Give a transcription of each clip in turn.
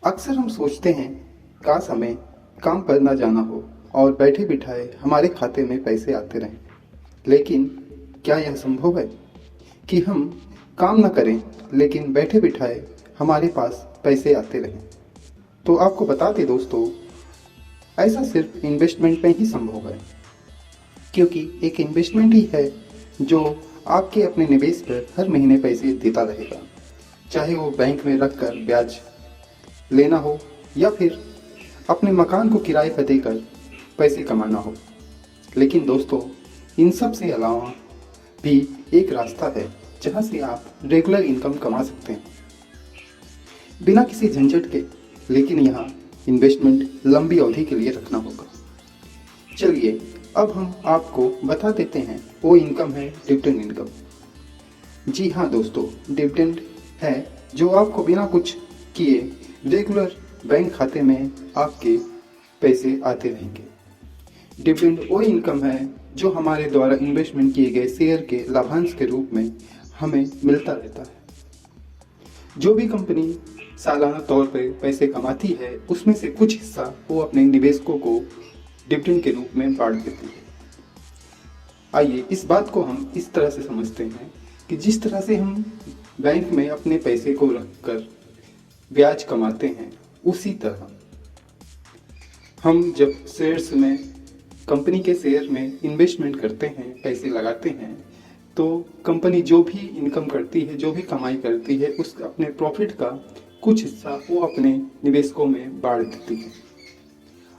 अक्सर हम सोचते हैं काश हमें काम पर ना जाना हो और बैठे बिठाए हमारे खाते में पैसे आते रहें। लेकिन क्या यह संभव है कि हम काम ना करें लेकिन बैठे बिठाए हमारे पास पैसे आते रहें? तो आपको बता दें दोस्तों, ऐसा सिर्फ इन्वेस्टमेंट में ही संभव है, क्योंकि एक इन्वेस्टमेंट ही है जो आपके अपने निवेश पर हर महीने पैसे देता रहेगा, चाहे वो बैंक में रख कर ब्याज लेना हो या फिर अपने मकान को किराए पर देकर पैसे कमाना हो। लेकिन दोस्तों, इन सब से अलावा भी एक रास्ता है जहां से आप रेगुलर इनकम कमा सकते हैं बिना किसी झंझट के। लेकिन यहाँ इन्वेस्टमेंट लंबी अवधि के लिए रखना होगा। चलिए अब हम आपको बता देते हैं, वो इनकम है डिविडेंड इनकम। जी हाँ दोस्तों, डिविडेंड है जो आपको बिना कुछ किए रेगुलर बैंक खाते में आपके पैसे आते रहेंगे। डिविडेंड वो इनकम है जो हमारे द्वारा इन्वेस्टमेंट किए गए शेयर के लाभांश के रूप में हमें मिलता रहता है। जो भी कंपनी सालाना तौर पर पैसे कमाती है, उसमें से कुछ हिस्सा वो अपने निवेशकों को डिविडेंड के रूप में बांट देती है। आइए इस बात को हम इस तरह से समझते हैं कि जिस तरह से हम बैंक में अपने पैसे को रखकर ब्याज कमाते हैं, उसी तरह हम जब शेयर्स में, कंपनी के शेयर में इन्वेस्टमेंट करते हैं, पैसे लगाते हैं, तो कंपनी जो भी इनकम करती है, जो भी कमाई करती है, उस अपने प्रॉफिट का कुछ हिस्सा वो अपने निवेशकों में बांट देती है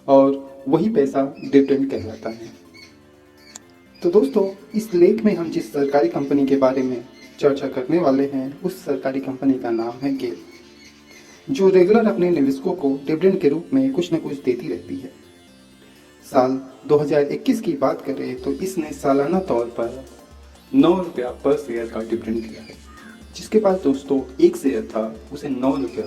और वही पैसा डिविडेंड कहलाता है। तो दोस्तों, इस लेख में हम जिस सरकारी कंपनी के बारे में चर्चा करने वाले हैं, उस सरकारी कंपनी का नाम है गेल, जो रेगुलर अपने निवेशकों को डिविडेंड के रूप में कुछ न कुछ देती रहती है। साल 2021 की बात करें तो इसने सालाना तौर पर 9 रुपया पर शेयर का डिविडेंड दिया है। जिसके पास दोस्तों एक शेयर था, उसे 9 रुपया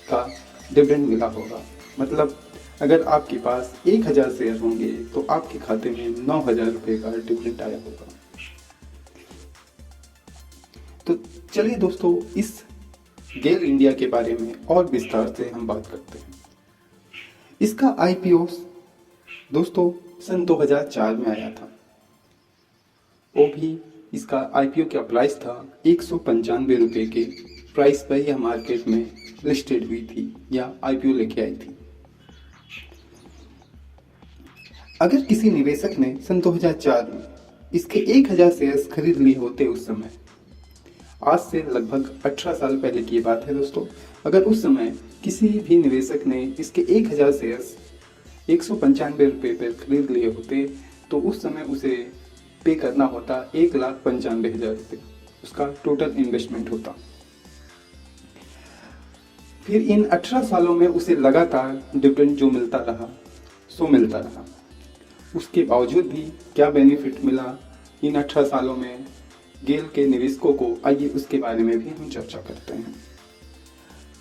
का डिविडेंड मिला होगा। मतलब अगर आपके पास 1000 शेयर होंगे तो आपके खाते में 9000 रुपये का डिविडेंड आया होगा। तो चलिए दोस्तों, इस गेल इंडिया के बारे में और विस्तार से हम बात करते हैं। इसका आईपीओ दोस्तों सन 2004 में आया था। वो भी इसका आईपीओ का प्राइस था 195 रुपये के प्राइस पर यह मार्केट में लिस्टेड हुई थी या आईपीओ लेके आई थी। अगर किसी निवेशक ने सन 2004 में इसके 1000 शेयर्स खरीद लिए होते उस समय, आज से लगभग 18 साल पहले की बात है दोस्तों, अगर उस समय किसी भी निवेशक ने इसके 1000 शेयर्स 195 रुपये पर खरीद लिए होते, तो उस समय उसे पे करना होता 1,95,000 रुपये। उसका टोटल इन्वेस्टमेंट होता। फिर इन 18 सालों में उसे लगातार डिविडेंड जो मिलता रहा सो मिलता रहा। उसके बावजूद भी क्या बेनिफिट मिला इन 18 सालों में गेल के निवेशकों को, आइए उसके बारे में भी हम चर्चा करते हैं।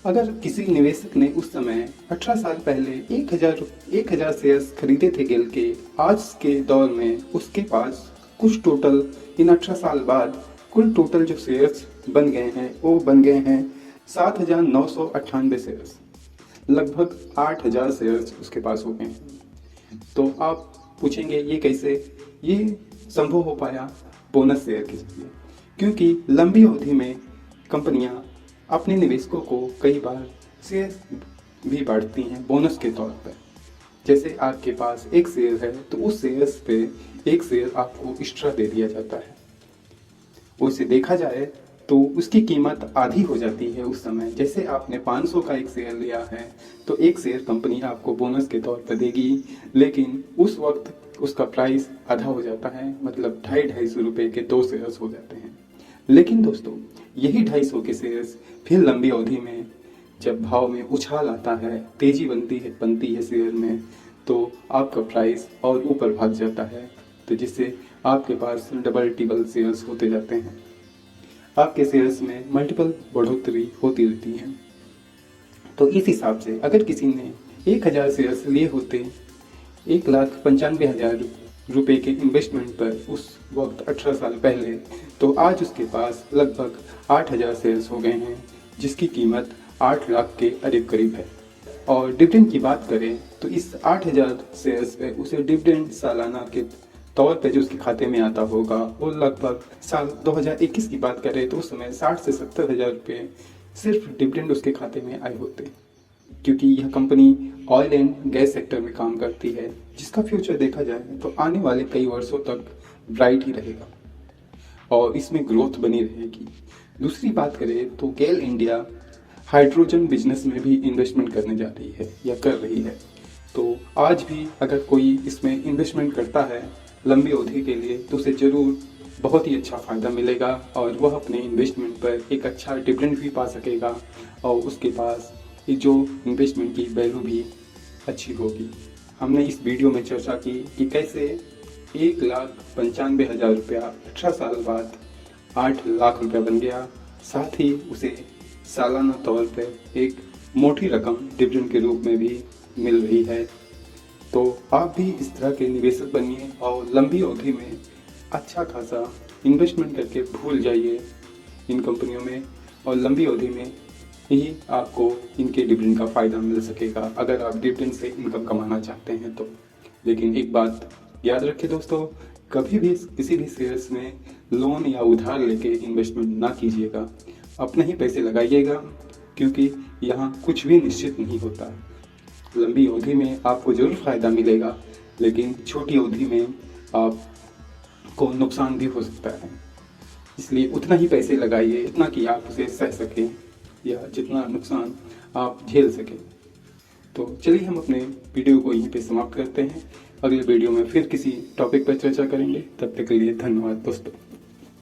अगर किसी निवेशक ने उस समय 18 साल पहले 1000 शेयर्स खरीदे थे गेल के, आज के दौर में उसके पास कुछ टोटल इन 18 साल बाद कुल टोटल जो शेयर्स बन गए हैं वो बन गए हैं 7998 शेयर्स। लगभग 8000 शेयर्स उसके पास हो गए हैं। तो आप पूछेंगे ये कैसे? ये संभव हो पाया बोनस शेयर के जरिए, क्योंकि लंबी अवधि में कंपनियां अपने निवेशकों को कई बार शेयर भी बांटती हैं बोनस के तौर पर। जैसे आपके पास एक शेयर है तो उस शेयर पे एक शेयर आपको एक्स्ट्रा दे दिया जाता है। उसे देखा जाए तो उसकी कीमत आधी हो जाती है उस समय। जैसे आपने 500 का एक शेयर लिया है तो एक शेयर कंपनी आपको बोनस के तौर पर देगी, लेकिन उस वक्त उसका प्राइस आधा हो जाता है। मतलब 250 रुपये के 2 शेयर्स हो जाते हैं। लेकिन दोस्तों, यही 250 के शेयर्स फिर लंबी अवधि में जब भाव में उछाल आता है, तेजी बनती है शेयर में, तो आपका प्राइस और ऊपर भाग जाता है। तो जिससे आपके पास डबल टिबल शेयर्स होते जाते हैं। आपके शेयर्स में मल्टीपल बढ़ोतरी होती रहती है। तो इस हिसाब से अगर किसी ने 1000 शेयर्स लिए होते 1,95,000 रुपये के इन्वेस्टमेंट पर उस वक्त 18 साल पहले, तो आज उसके पास लगभग 8000 शेयर्स हो गए हैं, जिसकी कीमत 8 लाख के करीब है। और डिविडेंड की बात करें तो इस 8000 शेयर्स पे उसे डिविडेंड सालाना के तौर पे जो उसके खाते में आता होगा वो लगभग साल 2021 की बात करें तो उस समय 60 से 70 हज़ार रुपये सिर्फ डिविडेंड उसके खाते में आए होते, क्योंकि यह company oil and gas sector में काम करती है, जिसका फ्यूचर देखा जाए तो आने वाले कई वर्षों तक ब्राइट ही रहेगा और इसमें ग्रोथ बनी रहेगी। दूसरी बात करें तो गेल इंडिया हाइड्रोजन बिजनेस में भी इन्वेस्टमेंट करने जा रही है या कर रही है। तो आज भी अगर कोई इसमें इन्वेस्टमेंट करता है लंबी अवधि के लिए तो उसे ज़रूर बहुत ही अच्छा फ़ायदा मिलेगा और वह अपने इन्वेस्टमेंट पर एक अच्छा डिविडेंड भी पा सकेगा और उसके पास ये जो इन्वेस्टमेंट की वैल्यू भी अच्छी होगी। हमने इस वीडियो में चर्चा की कि कैसे 1,95,000 रुपया 18 साल बाद 8 लाख रुपया बन गया, साथ ही उसे सालाना तौर पर एक मोटी रकम डिविडेंड के रूप में भी मिल रही है। तो आप भी इस तरह के निवेशक बनिए और लंबी अवधि में अच्छा खासा इन्वेस्टमेंट करके भूल जाइए इन कंपनियों में, और लंबी अवधि में ही आपको इनके डिविडेंड का फ़ायदा मिल सकेगा अगर आप डिविडेंड से इनकम कमाना चाहते हैं तो। लेकिन एक बात याद रखिए दोस्तों, कभी भी किसी भी शेयर्स में लोन या उधार लेके इन्वेस्टमेंट ना कीजिएगा, अपने ही पैसे लगाइएगा, क्योंकि यहाँ कुछ भी निश्चित नहीं होता। लंबी अवधि में आपको जरूर फ़ायदा मिलेगा, लेकिन छोटी अवधि में आपको नुकसान भी हो सकता है। इसलिए उतना ही पैसे लगाइए जितना कि आप उसे सह सकें या जितना नुकसान आप झेल सकें। तो चलिए हम अपने वीडियो को यहीं पे समाप्त करते हैं। अगले वीडियो में फिर किसी टॉपिक पर चर्चा करेंगे। तब तक के लिए धन्यवाद दोस्तों।